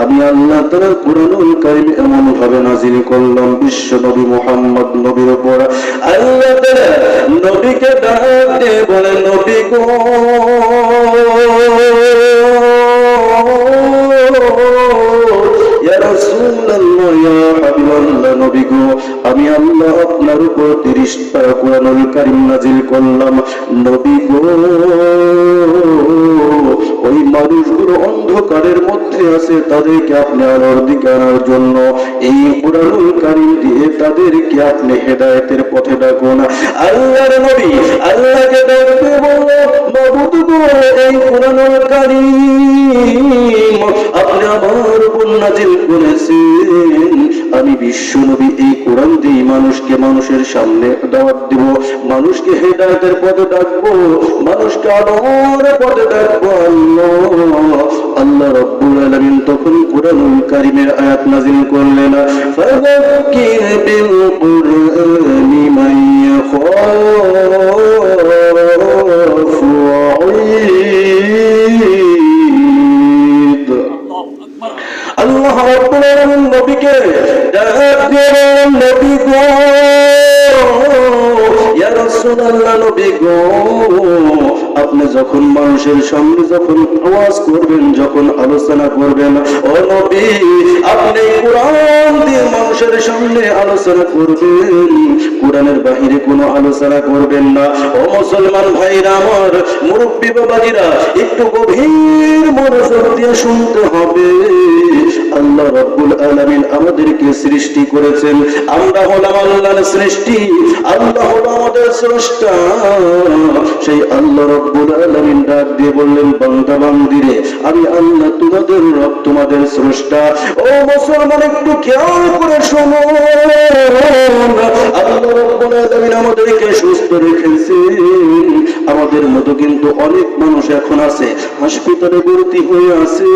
আমি আল্লাহ তাআলা কুরআনুল কারীম এমন ভাবে নাযিল করলাম বিশ্ব নবী মুহাম্মদ নবীর উপর আল্লাহ তাআলা নবীকে ডাক দিয়ে বলে নবী গো ইয়া রাসূলুল্লাহ ইয়া হাবিবাল্লাহ নবী গো আমি আল্লাহ আপনার উপর 30 পারা কুরআনুল কারীম নাযিল করলাম নবী গো ওই মানুষগুলো অন্ধকারের মধ্যে আছে তাদেরকে আপনি আলোর দিকে আনার জন্য এই কুরআনুল কারীম দিয়ে তাদেরকে আপনি হেদায়েতের পথে ডাকুন আল্লাহর নবী আল্লাহকে ডাকতে বলল মাবুদ গো এই কুরআনুল কারীম আপনি আমার উপর নাযিল করেছেন আমি বিশ্ব নবী এই কোরআন দিয়ে মানুষকে মানুষের সামনে দাওয়াত দেব মানুষকে হেদায়েতের পথে ডাকবো মানুষকে আলোর পথে ডাকবো আল্লাহ রাব্বুল আলামিন তখন কুরআনুল কারীমের আয়াত নাযিল করলেন ফাযাক্কির বিল কুরআনি মান ইয়াখাফু ওয়াঈদ আল্লাহ রাব্বুল আলামিন নবীকে ডাক দিয়ে বললেন নবী গো ইয়া রাসূলুল্লাহ নবী গো আপনি যখন মানুষের সামনে যখন ওয়াজ করবেন যখন আলোচনা করবেন ও নবী আপনি কোরআন দিয়ে মানুষের সামনে আলোচনা করবেন কোরআনের বাহিরে কোনো আলোচনা করবেন না ও মুসলমান ভাইরা আমার মুরব্বি বাবাজিরা একটু গভীর মনোযোগ দিয়ে শুনতে হবে আল্লাহ রাব্বুল আলামিন আমাদেরকে সৃষ্টি করেছেন আমরা হলাম আল্লাহর সৃষ্টি আল্লাহ হলো আমাদের স্রষ্টা সেই আল্লাহ রাব্বুল আলামিন ডাক দিয়ে বললেন বান্দা বান্দিরে আমি আল্লাহ তোমাদের রব তোমাদের স্রষ্টা ও মুসলমান একটু খেয়াল করে শোনো আল্লাহ রাব্বুল আলামিন আমাদেরকে সুস্থ রেখেছেন আমাদের মতো কিন্তু অনেক মানুষ এখন আছে হাসপাতালে ভর্তি হয়ে আছে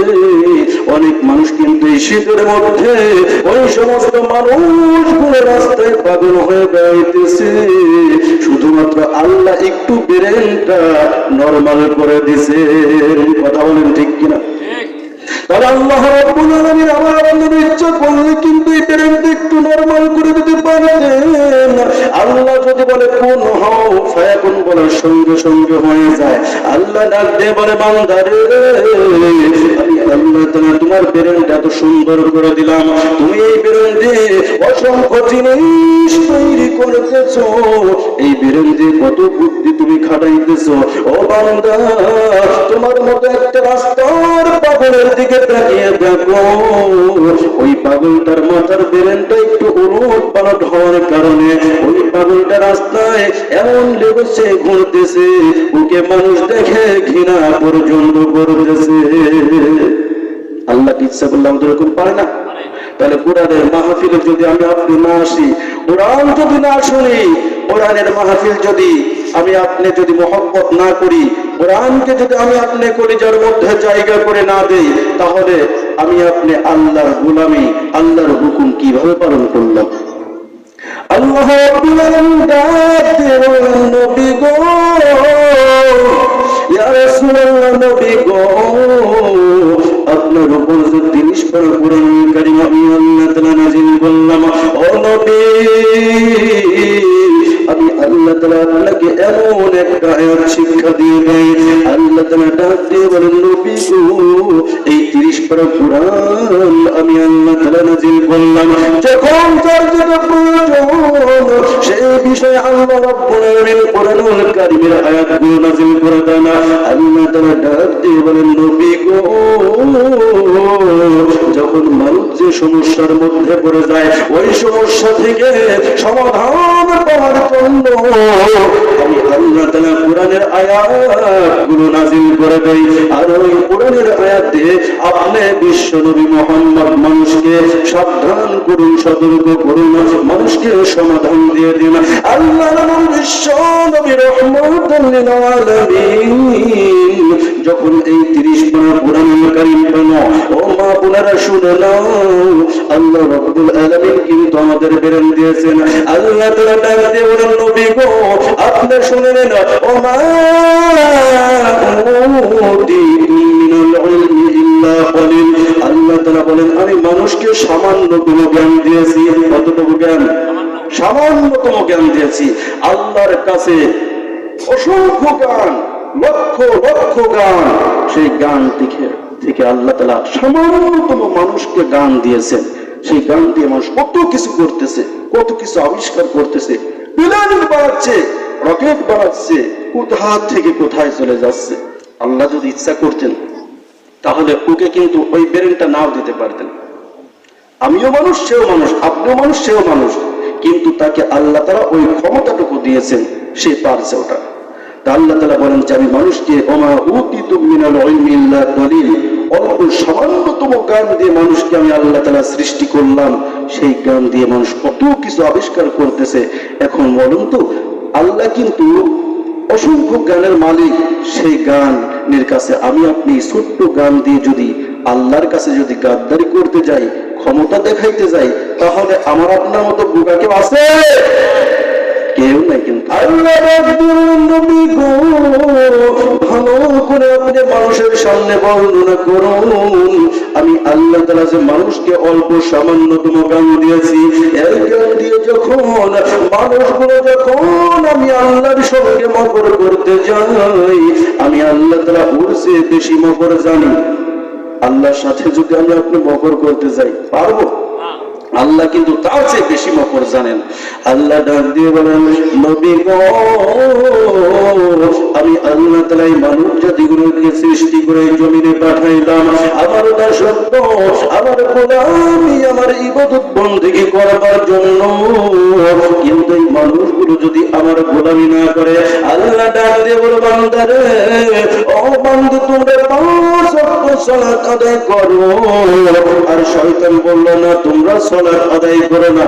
অনেক মানুষ কিন্তু এই শীতের মধ্যে ওই সমস্ত মানুষগুলো রাস্তায় পাগল হয়ে বেড়াইতেছে শুধুমাত্র আল্লাহ একটু ব্রেনটা নরমাল করে দিছে কথা বলেন ঠিক কিনা তাহলে আল্লাহ রাব্বুল আলামিন আমার আপনাদের ইচ্ছা করলে কিন্তু এই ব্রেনটা একটু নরমাল করে দিতে পারেন আল্লাহ যদি বলে কোন হও ফায়াকুন বলার সঙ্গে সঙ্গে হয়ে যায় আল্লাহ ডাক দিয়ে বলে বান্দারে আমি আল্লাহ তাআলা তোমার ব্রেনটা এত সুন্দর করে দিলাম তুমি এই ব্রেন দিয়ে অসংখ্য জিনিস তৈরি করতেছো এই ব্রেন দিয়ে কত বুদ্ধি তুমি খাটাইতেছো ও বান্দা তোমার মতো একটা রাস্তার পাগলের দিকে তাকিয়ে দেখো ওই পাগলটার মাথার ব্রেনটা একটু উলট পালট হওয়ার কারণে ওই পাগলটা রাস্তায় এমন লেগেছে ঘুরতেছে ওকে মানুষ দেখে ঘৃণা পর্যন্ত করতেছে আল্লাহ ইচ্ছা করলে আমাদের এরকম পারে না তাহলে কোরআনের মাহফিলে যদি আমি আপনি না আসি কোরআন যদি না শুনি কোরআনের মাহফিল যদি আমি আপনি যদি মহব্বত না করি কোরআনকে যদি আমি আপনি কলিজার মধ্যে জায়গা করে না দেই তাহলে আমি আপনি আল্লাহর গোলামি আল্লাহর হুকুম কিভাবে পালন করলাম আল্লাহ রাব্বুল আলামিন ডাক দিয়ে বলেন নবী গো ইয়া রাসূলুল্লাহ নবী গো আপনার উপর যে 30 পারা কুরআনুল কারীম আমি আল্লাহ তাআলা নাযিল করলাম ও নবী আমি আল্লাহ তাআলা আপনাকে এমন একটা আয়াত শিক্ষা দিয়ে দেই আল্লাহ তাআলা ডাক দিয়ে বলেন নবী গো এই 30 পারা কুরআন আমি আল্লাহ তাআলা নাযিল করলাম যখন যার যেটা প্রয়োজন সেই বিষয়ে আল্লাহ রাব্বুল আলামিন কুরআনুল কারীমের আয়াতগুলো নাযিল করে দেন আল্লাহ তাআলা ডাক দিয়ে বলেন নবী গো যখন মানুষ যে সমস্যার মধ্যে পড়ে যায় ওই সমস্যা থেকে সমাধান পাওয়ার জন্য আমি আল্লাহ তাআলা কোরআনের আয়াতগুলো নাযিল করে দেই আর ওই কোরআনের আয়াতে আপনি বিশ্ব নবী মুহাম্মদ মানুষকে সাবধান করুন সতর্ক করুন মানুষকে সমাধান দিয়ে দিন আল্লাহ নাম বিশ্ব নবী রাহমাতুল লিল আলামিন যখন এই 30 পারা কুরআনুল কারীম পড়ো ও মা বোনেরা শুনে নাও আল্লাহ রাব্বুল আলামিন কিন্তু আমাদের বেরেন দিয়েছেন আল্লাহ তাআলা ডাক দিয়ে বলেন নবী গো আপনি শুনে নেন ও মা উতিতুম মিনাল ইলমি ইল্লা কলিল আল্লাহ তাআলা বলেন সামান্যতম জ্ঞান দিয়েছি। কতটুকু জ্ঞান? সামান্যতম জ্ঞান দিয়েছি। আল্লাহর কাছে অসংখ্য গান, লক্ষ লক্ষ গান, সেই গান থেকে আল্লাহ তাআলা সামান্যতম মানুষকে গান দিয়েছেন। সেই গান দিয়ে মানুষ কত কিছু করতেছে, কত কিছু আবিষ্কার করতেছে, প্লেন বানাচ্ছে, রকেট বানাচ্ছে, কোথা থেকে কোথায় চলে যাচ্ছে। আল্লাহ যদি ইচ্ছা করতেন তাহলে ওকে কিন্তু ওই ব্রেনটা নাও দিতে পারতেন। আমিও মানুষ, সেও মানুষ, আপনিও মানুষ, সেও মানুষ, কিন্তু তাকে আল্লাহ তাআলা ওই ক্ষমতাটুকু দিয়েছেন, সে পারছে ওটা। তা আল্লাহ তাআলা বলেন যে আমি মানুষকে ওমা উতিতুম মিনাল ইলমি ইল্লা কলিল, অল্প সামান্যতম জ্ঞান দিয়ে মানুষকে আমি আল্লাহ তাআলা সৃষ্টি করলাম। সেই জ্ঞান দিয়ে মানুষ কত কিছু আবিষ্কার করতেছে। এখন বলুন তো, আল্লাহ কিন্তু অসংখ্য জ্ঞানের মালিক। সেই জ্ঞানের কাছে আমি আপনি ছোট্ট জ্ঞান দিয়ে যদি আল্লাহর কাছে যদি গাদ্দারি করতে যাই, ক্ষমতা দেখাইতে যাই, তাহলে আমার আপনার মতো বোকা কেউ আছে? কেউ নাই। কিন্তু আল্লাহ নবী গো, ভালো করে আপনি মানুষের সামনে বর্ণনা করুন, আমি আল্লাহ তাআলা যে মানুষকে অল্প সামান্যতম জ্ঞান দিয়েছি, এই জ্ঞান দিয়ে যখন মানুষগুলো যখন আমি আল্লাহর সঙ্গে মকর করতে যাই, আমি আল্লাহ তাআলা ওর চেয়ে বেশি মকর জানি। আল্লাহর সাথে যদি আমি আপনি মকর করতে যাই, পারবো? আল্লাহ কিন্তু তার চেয়ে বেশি মকর জানেন। আল্লাহ ডাক দিয়ে বলেন, নবী গো, আমি আল্লাহ তাআলা মানুষ জাতিগুলোকে সৃষ্টি করে জমিনে পাঠাইলাম আমার দাসত্ব, আমার গোলামি, আমার ইবাদত বন্দেগী করবার জন্য। কিন্তু এই মানুষগুলো যদি আমার গোলামি না করে, আল্লাহ ডাক দিয়ে বলে, বান্দারে, ও বান্দা, তোমরা 5 ওয়াক্ত সালাত আদায় করো। আর শয়তান বলল না, তোমরা সালাত আদায় করো না।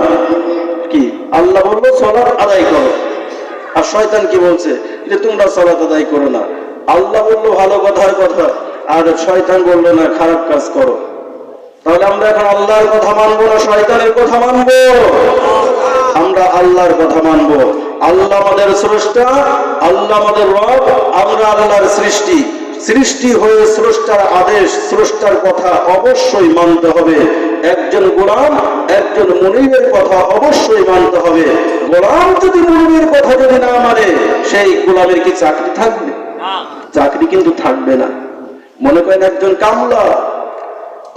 কি আল্লাহ বললো সালাত আদায় করো, আর শয়তান কি বলছে যে তোমরা সালাত আদায় করো না। আল্লাহ বললো ভালো কথার কথা, আর শয়তান বললো না খারাপ কাজ করো। তাহলে আমরা এখন আল্লাহর কথা মানবো না শয়তানের কথা মানবো? আমরা আল্লাহর কথা মানবো। আল্লাহ আমাদের স্রষ্টা, আল্লাহ আমাদের রব, আমরা আল্লাহর সৃষ্টি। সৃষ্টি হয়ে স্রষ্টার আদেশ, স্রষ্টার কথা অবশ্যই মানতে হবে। একজন গোলাম, একজন মুনিবের কথা অবশ্যই মানতে হবে। গোলাম যদি মুনিবের কথা যদি না মানে, সেই গোলামের কি চাকরি থাকবে? চাকরি কিন্তু থাকবে না। মনে করেন একজন কামলা,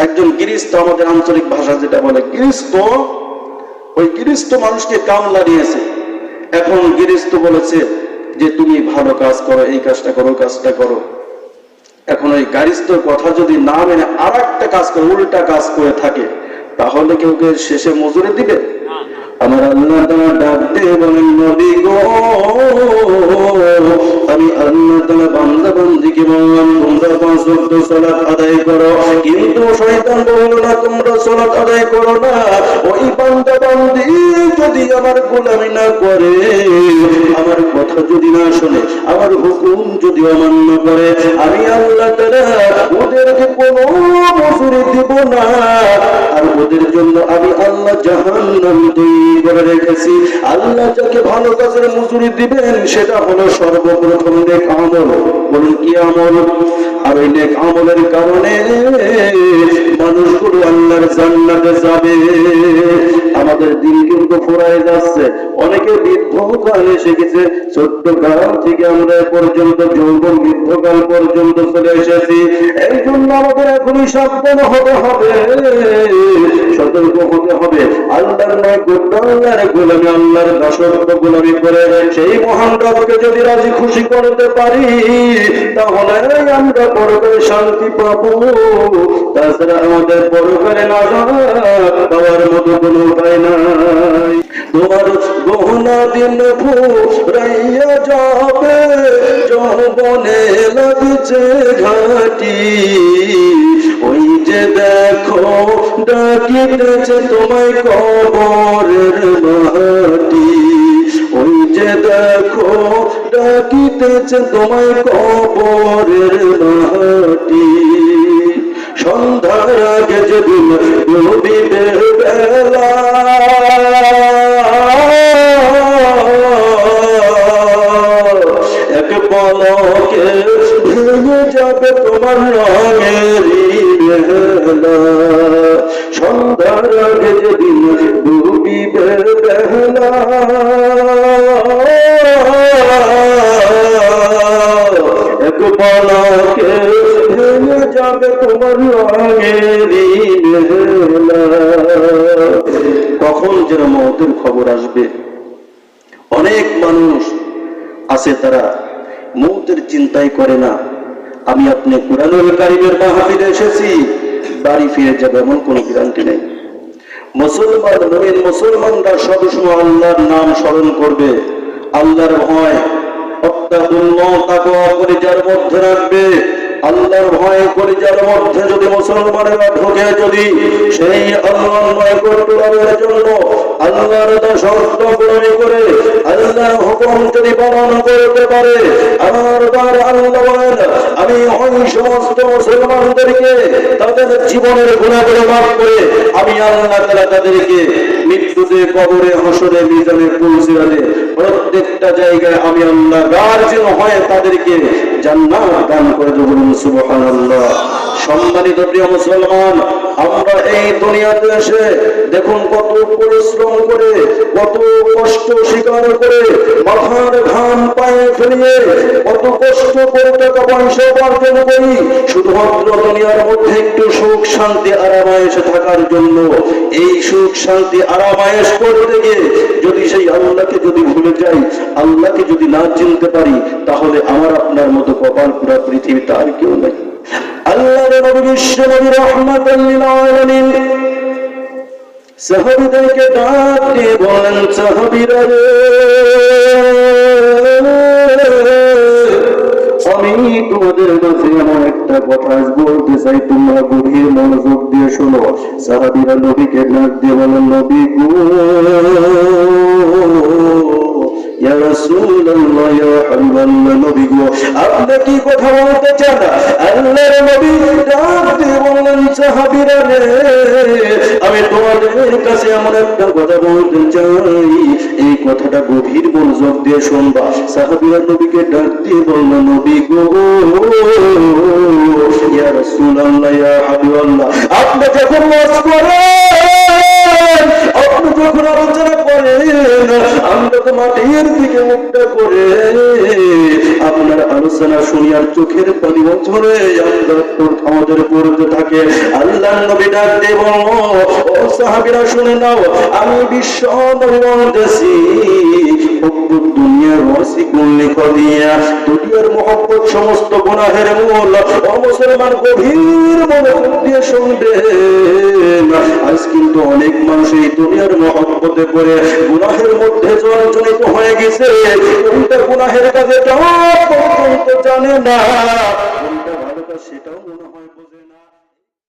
একজন গৃহস্থ, আমাদের আঞ্চলিক ভাষা যেটা বলে গৃহস্থ, ওই গৃহস্থ মানুষকে কামলা নিয়েছে। এখন গৃহস্থ বলেছে যে তুমি ভালো কাজ করো, এই কাজটা করো, কাজটা করো। এখন ওই গৃহস্থর কথা যদি না মেনে আর একটা কাজ করে, উল্টা কাজ করে থাকে, তাহলে কেউ শেষে মজুরি দিবে? আমার আল্লাহ তাআলা ডাক দিয়ে বলেন, নবী গো, আমি আল্লাহ তাআলা বান্দা বান্দীকে বললাম তোমরা 5 ওয়াক্ত সালাত আদায় করো, কিন্তু শয়তান বলল না তোমরা সালাত আদায় করো না। ওই বান্দা বান্দী যদি আমার গোলামি না করে, আমার কথা যদি না শুনে, আমার হুকুম যদি অমান্য করে, আমি আল্লাহ তাআলা ওদেরকে কোনো মজুরি দিব না। আর ওদের জন্য আমি আল্লাহ জাহান্নাম তৈরি করে রেখেছি। আল্লাহ যাকে ভালো কাজের মজুরি দিবেন, সেটা হলো সর্বপ্রথম নেক আমল। বলুন কি আমল? আর ওই নেক আমলের কারণে মানুষগুলো আল্লাহর জান্নাতে যাবে। আমাদের দিন কিন্তু ফুরায় যাচ্ছে। অনেকে বৃদ্ধকাল এসে গেছে, ছোট্ট কাল থেকে আমরা পর্যন্ত যৌবন বৃদ্ধকাল পর্যন্ত চলে এসেছি। এই জন্য আমাদের এখনই সাবধান হতে হবে, সতর্ক হতে হবে। আল্লাহর নয় আল্লাহর গোলামি, আল্লাহর দাসত্ব গোলামি করে সেই মহান রবকে যদি রাজি খুশি করতে পারি, তাহলে আমরা পরকালে শান্তি পাবো। তাছাড়া আমাদের পরকালে নাজাত পাওয়ার মতো কোনো উপায় নাই। তোমার গহনা দিন ফুরাইয়া যাবে, যৌবনে লাগছে ঘাটি। ওই যে দেখো ডাকিতেছে তোমায় কবরের মাটি। ওই যে দেখো ডাকিতেছে তোমায় কবরের মাটি। সন্ধ্যার আগে যেদিন ডুবিবে বেলা, এক পলকে ভেঙে যাবে তোমার রঙের বেলা। সন্ধ্যার তখন যেন মওতের খবর আসবে। অনেক মানুষ আছে তারা মওতের চিন্তাই করে না। আমি আপনি কুরআনুল কারীমের মাহফিলে এসেছি, বাড়ি ফিরে যাবে এমন কোনো গ্যারান্টি নেই। মুসলমান মুমিন মুসলমানরা সবসময় আল্লাহর নাম স্মরণ করবে, আল্লাহর ভয় অত্যাকুল্লাহ তাকওয়া করে যার মধ্যে রাখবে। আল্লাহর ভয় করে যার মধ্যে যদি মুসলমানেরা ঢোকে, যদি সেই আল্লাহর ভয় করতে জন্য আল্লাহর শর্ত পূরণ করে আল্লাহর হুকুম যদি পালন করতে পারে, আমার আল্লাহ বলেন আমি ওই সমস্ত মুসলমানদেরকে তাদের জীবনের গুনাহগুলো মাফ করে আমি আল্লাহ তাআলা তাদেরকে মৃত্যুতে, কবরে, হাসরে, মিজানে, পুলসিরাতে প্রত্যেকটা জায়গায় আমি আল্লাহ গার্জিন হয়ে তাদেরকে জান্নাত দান করে দেব। সুবহানাল্লাহ। সম্মানিত প্রিয় মুসলমান, আমরা এই দুনিয়াতে এসে দেখুন কত পরিশ্রম করে, কত কষ্ট স্বীকার করে, মাথার ঘাম পায়ে ফেলিয়ে কত কষ্ট করে টাকা পয়সা উপার্জন করি শুধুমাত্র দুনিয়ার মধ্যে একটু সুখ শান্তি আরামায়েশ থাকার জন্য। এই সুখ শান্তি আরামায়েশ করতে গিয়ে যদি সেই আল্লাহকে যদি ভুলে যাই, আল্লাহকে যদি না চিনতে পারি, তাহলে আমার আপনার মতো কপাল পুরা পৃথিবীতে আর কেউ নেই। আল্লাহর নবী বিশ্ব নবী রাহমাতাল লিল আলামিন সাহাবীদেরকে ডাক দিয়ে বলেন, সাহাবীরা রে, আমি তোমাদের কাছে এমন একটা কথা বলতে চাই, তোমরা গভীর মনোযোগ দিয়ে শোনো। সাহাবীরা নবীকে ডাক দিয়ে বলেন, নবী গো, ইয়া রাসূলুল্লাহ, ইয়া হাবিবাল্লাহ, নবী গো, আপনি কি কথা বলতে চান? আল্লাহর নবী ডাক দিয়ে বললেন, সাহাবীরা রে, আমি তোমাদের কাছে এমন একটা কথা বলতে চাই, এই কথাটা গভীর মনোযোগ দিয়ে শুনবা। সাহাবীরা নবীকে ডাক দিয়ে বলল, নবী গো, ইয়া রাসূলুল্লাহ, ইয়া হাবিবাল্লাহ, আপনি যখন ওয়াজ করেন, আপনি যখন আলোচনা করেন, আমরা তো মাটির দিকে মুখটা করে আপনার আলোচনা শুনি আর চোখের পানি ঝরে আমাদের পড়তে থাকে। আল্লাহর নবী ডাক দিয়ে বলল, ও সাহাবীরা শুনে নাও, আমি বিশ্ব নবী বলতেছি, দুনিয়ার ওয়াসিকুল্লি কদিয়া, দুনিয়ার মহব্বত সমস্ত গুনাহের মূল। ও মুসলমান, গভীর মনোযোগ দিয়ে শুনবেন। আজ কিন্তু অনেক মানুষ এই দুনিয়ার মহব্বতে পড়ে গুনাহের মধ্যে জর্জরিত হয়ে গেছে। কোনটা গুনাহের কাজে পর্যন্ত জানে না, কোনটা ভালো কাজ সেটাও